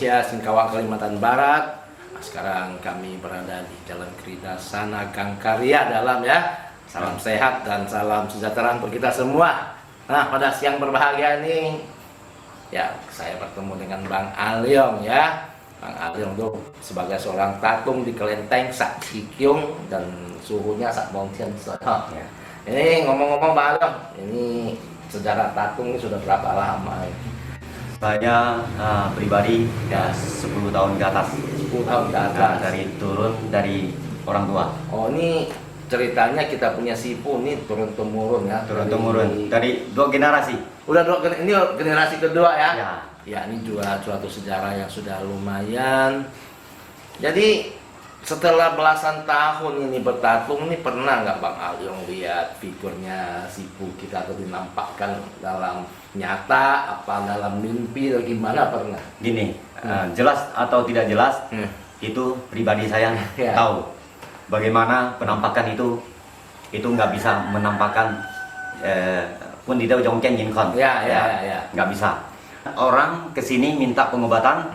Indonesia, Singkawang, Kalimantan Barat. Nah, sekarang kami berada di Jalan Kridasana Gangkarya Dalam ya. Salam sehat dan salam sejahtera untuk kita semua. Nah, pada siang berbahagia ini ya saya bertemu dengan Bang Alyong ya. Bang Alyong tuh sebagai seorang tatung di Kelenteng Sak Sikyung dan suhunya sak Bongtian. Ya. Ini ngomong-ngomong Bang Alyong, ini sejarah tatung ini sudah berapa lama? Saya pribadi ya 10 tahun ke atas. 10 tahun ke atas. Dari orang tua. Oh, ini ceritanya kita punya Sipu ini turun-temurun ya. Turun-temurun dari 2 generasi. Udah ini generasi kedua ya. Ya. Ya, ini juga suatu sejarah yang sudah lumayan. Jadi setelah belasan tahun ini bertatung, ini pernah nggak Bang Alyong lihat figurnya Sipu kita atau dinampakkan dalam nyata, apa dalam mimpi atau gimana, pernah? Gini, jelas atau tidak jelas, itu pribadi saya Ya. tahu. Bagaimana penampakan itu nggak bisa menampakkan pun tidak jongken yinkon. Ya. Nggak bisa. Orang kesini minta pengobatan.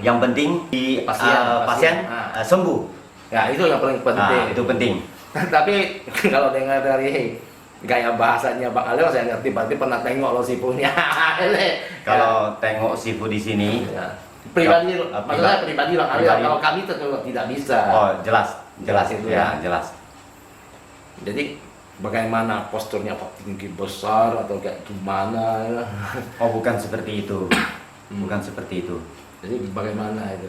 Yang penting di pasien sembuh. Ya, itu yang paling penting. Itu penting. Tapi kalau dengar dari gaya bahasanya Bang Alyong, saya ngerti berarti pernah tengok lo Sipunya. Kalau tengok Sipu di sini, ya. Pribadi, maksudnya pribadi Bang Alyong. Kalau kami tentu tidak bisa. Oh, jelas itu ya. Jelas. Jadi bagaimana posturnya, apa tinggi besar atau kayak gimana? Oh, bukan seperti itu. Bukan seperti itu. Jadi bagaimana itu?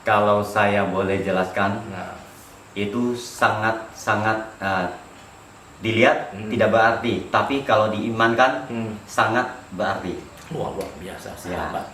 Kalau saya boleh jelaskan, Nah, itu sangat dilihat tidak berarti, tapi kalau diimankan sangat berarti. luar biasa Ya. sahabat.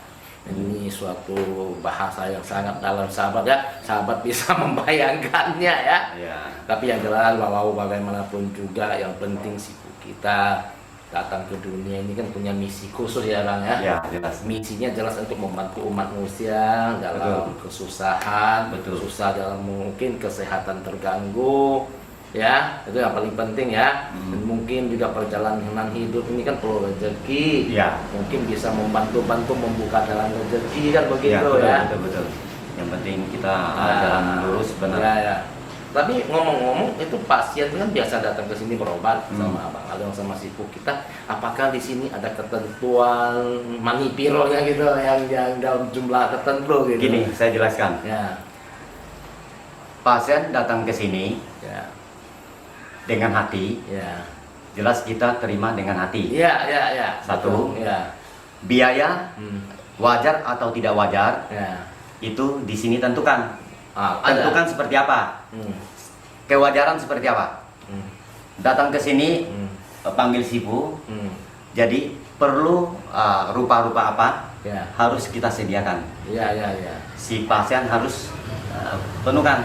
Ini suatu bahasa yang sangat dalam sahabat ya. Sahabat bisa membayangkannya ya. Ya. Tapi yang jelas walau bagaimanapun juga yang penting Sipu kita datang ke dunia ini kan punya misi khusus ya Bang ya. Ya, jelas. Misinya jelas untuk membantu umat manusia dalam kesusahan, susah dalam mungkin kesehatan terganggu, ya itu yang paling penting ya. Dan mungkin juga perjalanan hidup ini kan perlu rezeki, Ya. mungkin bisa membantu membuka jalan rezeki kan begitu ya. Betul. Yang penting kita jalan lurus benar. Ya. Tapi ngomong-ngomong, itu pasien kan biasa datang ke sini berobat sama Bang Alyong sama Sipu kita. Apakah di sini ada ketentuan manipironya gitu yang dalam jumlah tertentu gitu? Gini, saya jelaskan. Ya. Pasien datang ke sini Ya. dengan hati, Ya. jelas kita terima dengan hati. Ya. Satu. Ya. Biaya wajar atau tidak wajar Ya. itu di sini tentukan. Ada. Tentukan seperti apa? Kewajaran seperti apa? Datang ke sini panggil Sipu. Jadi perlu rupa-rupa apa? Ya. Harus kita sediakan. Ya. Si pasien harus penuhkan.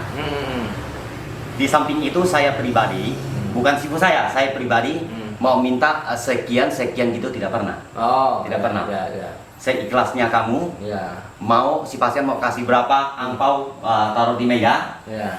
Di samping itu saya pribadi, bukan Sipu saya pribadi mau minta sekian gitu tidak pernah. Oh, Tidak pernah. Ya. Seikhlasnya kamu. Ya. Mau si pasien mau kasih berapa angpau taruh di meja, Ya.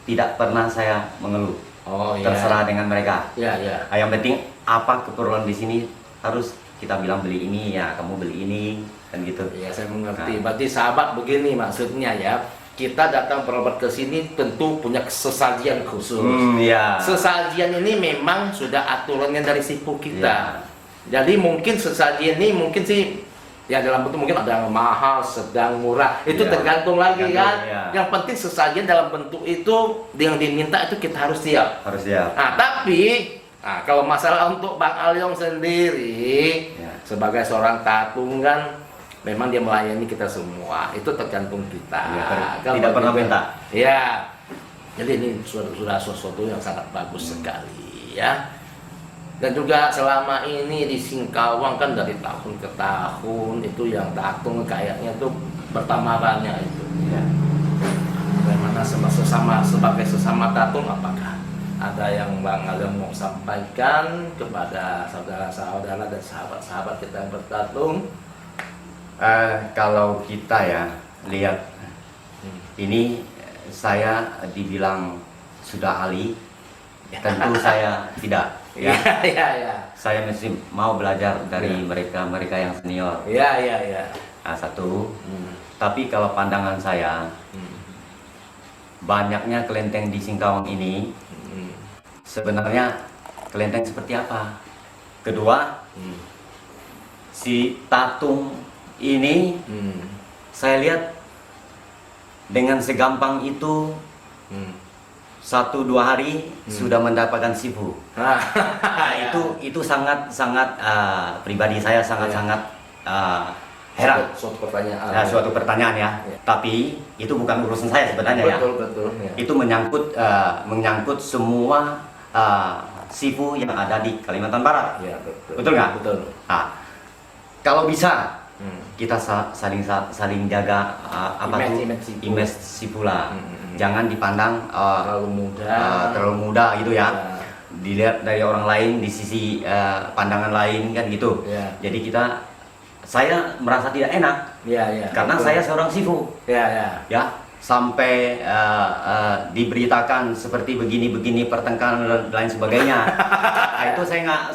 tidak pernah saya mengeluh. Oh, ya. Terserah dengan mereka. Ya. Yang penting apa keperluan di sini harus kita bilang beli ini ya, kamu beli ini kan gitu. Ya, saya mengerti. Berarti sahabat begini maksudnya ya. Kita datang berobat ke sini tentu punya sesajian khusus. Ya. Sesajian ini memang sudah aturannya dari Sipu kita. Ya. Jadi mungkin sesajian ini mungkin sih ya dalam bentuk mungkin ada yang mahal, sedang, murah. Itu Ya. tergantung lagi kan. Ya. Yang penting sesajian dalam bentuk itu yang diminta itu kita harus siap. Harus siap. Nah, tapi kalau masalah untuk Bang Alyong sendiri sebagai seorang tatung kan memang dia melayani kita semua, itu tergantung kita. Tidak pernah minta. Ya, jadi ini sudah sesuatu yang sangat bagus sekali ya. Dan juga selama ini di Singkawang kan dari tahun ke tahun itu yang tatung kayaknya tuh pertamarannya itu. Ya. Bagaimana sebagai sesama tatung, apakah ada yang Bang Alyong mau sampaikan kepada saudara-saudara dan sahabat-sahabat kita yang bertatung? Kalau kita ya lihat ini saya dibilang sudah ahli, tentu saya tidak. Ya. Ya. Saya mesti mau belajar dari mereka yang senior. Ya. satu. Tapi kalau pandangan saya, banyaknya kelenteng di Singkawang ini sebenarnya kelenteng seperti apa? Kedua, si tatung ini saya lihat dengan segampang itu 1-2 hari sudah mendapatkan sifu. Itu sangat pribadi saya sangat heran. Suatu pertanyaan ya. Tapi itu bukan urusan saya sebenarnya. Betul, ya. Itu menyangkut semua sifu yang ada di Kalimantan Barat. Ya, betul. Betul nggak? Betul. Nah, kalau bisa kita saling jaga image sifu lah. Jangan dipandang terlalu muda gitu ya. Dilihat dari orang lain di sisi pandangan lain kan gitu. Jadi saya merasa tidak enak karena betul. Saya seorang sifu. Ya, sampai diberitakan seperti begini pertengkaran dan lain sebagainya. Itu saya nggak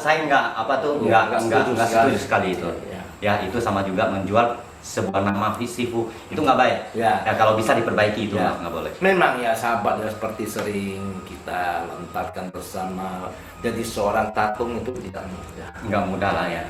setuju sekali itu. Ya, itu sama juga menjual sebuah nama sifu, itu nggak baik. Ya, kalau bisa diperbaiki itu nggak boleh. Memang ya sahabat, ya seperti sering kita lontarkan bersama, jadi seorang tatung itu tidak mudah. Nggak mudah lah ya.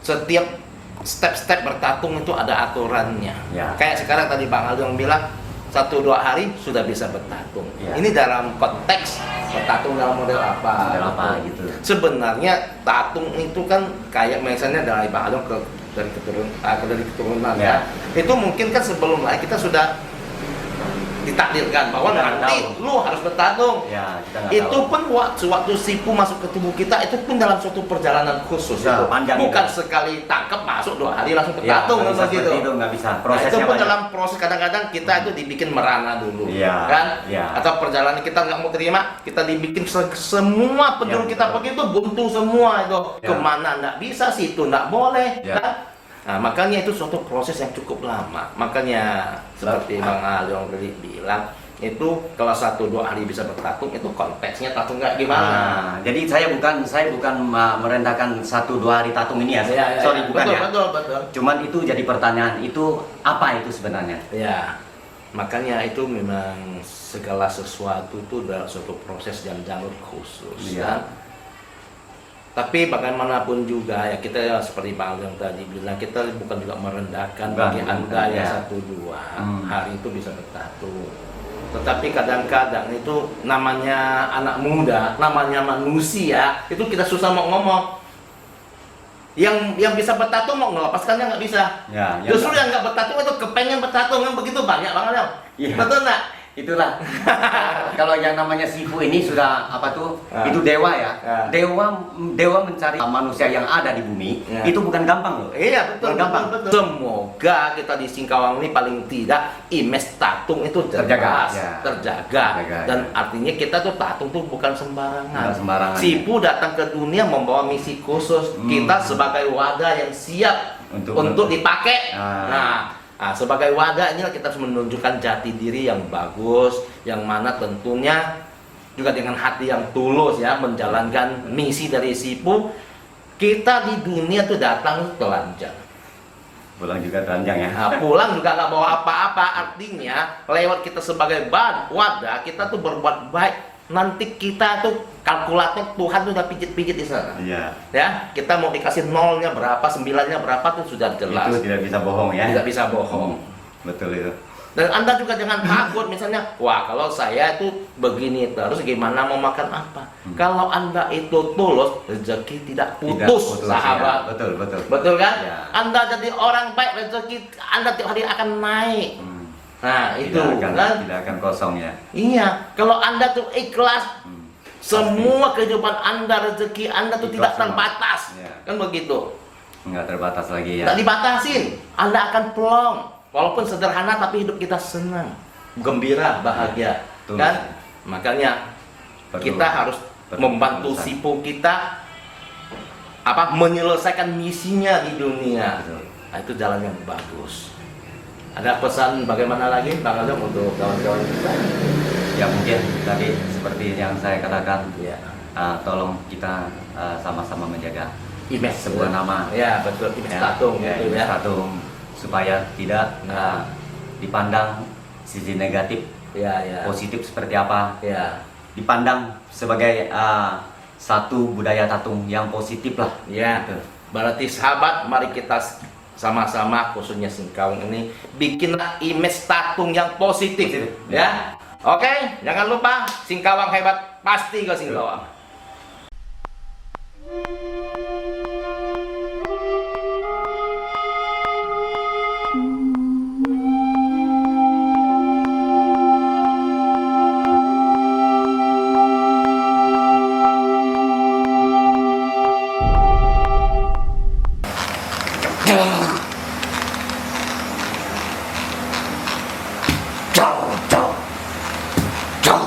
Setiap step-step bertatung itu ada aturannya. Kayak sekarang tadi Bang Aldo bilang 1-2 hari sudah bisa bertatung. Ini dalam konteks bertatung dalam model apa? Model apa gitu. Sebenarnya tatung itu kan kayak misalnya dari Bang Aldo dari keturunan ya. Itu mungkin kan sebelum lahir kita sudah ditakdirkan bahwa nanti lu harus bertatung. Itu pun waktu sifu masuk ke tubuh kita itu pun dalam suatu perjalanan khusus. Bukan sekali tangkap masuk 2 hari langsung bertatung gitu. Itu nggak bisa. Itu pun dalam proses kadang-kadang kita itu dibikin merana dulu, kan? Atau perjalanan kita nggak mau terima, kita dibikin semua penjuru kita pergi itu buntu semua itu. Kemana nggak bisa, situ nggak boleh, kan? Nah, makanya itu suatu proses yang cukup lama. Makanya seperti Bang Aldo tadi bilang, itu kalau 1-2 hari bisa bertatung, itu konteksnya tatung nggak gimana. Jadi saya bukan merendahkan 1-2 hari tatung ini ya. Sorry, bukan betul. Cuman itu jadi pertanyaan, itu apa itu sebenarnya? Ya, makanya itu memang segala sesuatu itu adalah suatu proses dan jalur khusus. Kan? Tapi bagaimanapun juga ya kita seperti Bang yang tadi bilang, kita bukan juga merendahkan bagi Anda yang 1-2 hari itu bisa bertatung. Tetapi kadang-kadang itu namanya anak muda, namanya manusia, itu kita susah mau ngomong. Yang bisa bertatung mau melepaskannya nggak bisa. Justru yang nggak bertatung itu kepengen bertatung, yang begitu banyak banget. Betul nggak? Itulah. Kalau yang namanya sifu ini sudah itu dewa ya. Dewa mencari manusia yang ada di bumi itu bukan gampang loh. Iya, betul. Semoga kita di Singkawang ini paling tidak image tatung itu terjaga. Dan artinya kita tuh tatung tuh bukan sembarangan. Sifu datang ke dunia membawa misi khusus. Kita sebagai wadah yang siap untuk dipakai. Nah, sebagai wadah inilah kita harus menunjukkan jati diri yang bagus, yang mana tentunya juga dengan hati yang tulus ya, menjalankan misi dari sifu. Kita di dunia tuh datang telanjang. Pulang juga telanjang ya. Nah, pulang juga nggak bawa apa-apa. Artinya lewat kita sebagai wadah, kita tuh berbuat baik. Nanti kita tuh kalkulator Tuhan tuh udah pijit-pijit di sana. Ya, kita mau dikasih nolnya berapa, 9-nya berapa tuh sudah jelas. Itu tidak bisa bohong ya. Tidak bisa bohong. Betul itu. Dan Anda juga jangan takut misalnya, wah kalau saya itu begini terus gimana mau makan apa? Kalau Anda itu tulus, rezeki tidak putus, sahabat. Betul kan? Anda jadi orang baik, rezeki Anda tiap hari akan naik. Nah, itu tidak akan kosong ya. Iya, kalau Anda tuh ikhlas, semua kehidupan Anda, rezeki Anda tuh tidak terbatas. Kan begitu. Enggak terbatas lagi ya. Tidak dibatasin. Anda akan plong. Walaupun sederhana tapi hidup kita senang, gembira, bahagia. Kan? Makanya kita harus membantu sifu kita menyelesaikan misinya di dunia. Nah, itu jalan yang bagus. Ada pesan bagaimana lagi Bang Aldo untuk kawan-kawan kita? Ya mungkin tadi seperti yang saya katakan, tolong kita sama-sama menjaga image sebuah nama. Ya betul, image tatung. Image tatung supaya tidak dipandang sisi negatif, Ya, ya. positif seperti apa, Ya. dipandang sebagai satu budaya tatung yang positif lah. Ya. Gitu. Berarti sahabat, mari kita sama-sama khususnya Singkawang ini bikinlah image tatung yang positif, ya. Oke, jangan lupa Singkawang hebat, pasti ke Singkawang. Ciao, ciao, ciao.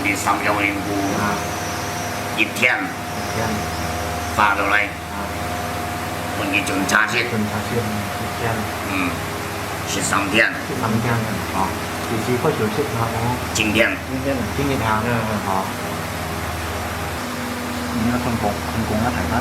你三小人物一天天发出来，问你准查询，准查询一天13天， 3天好，几期会有这个哦，今天今天好，你要成功成功了，睇得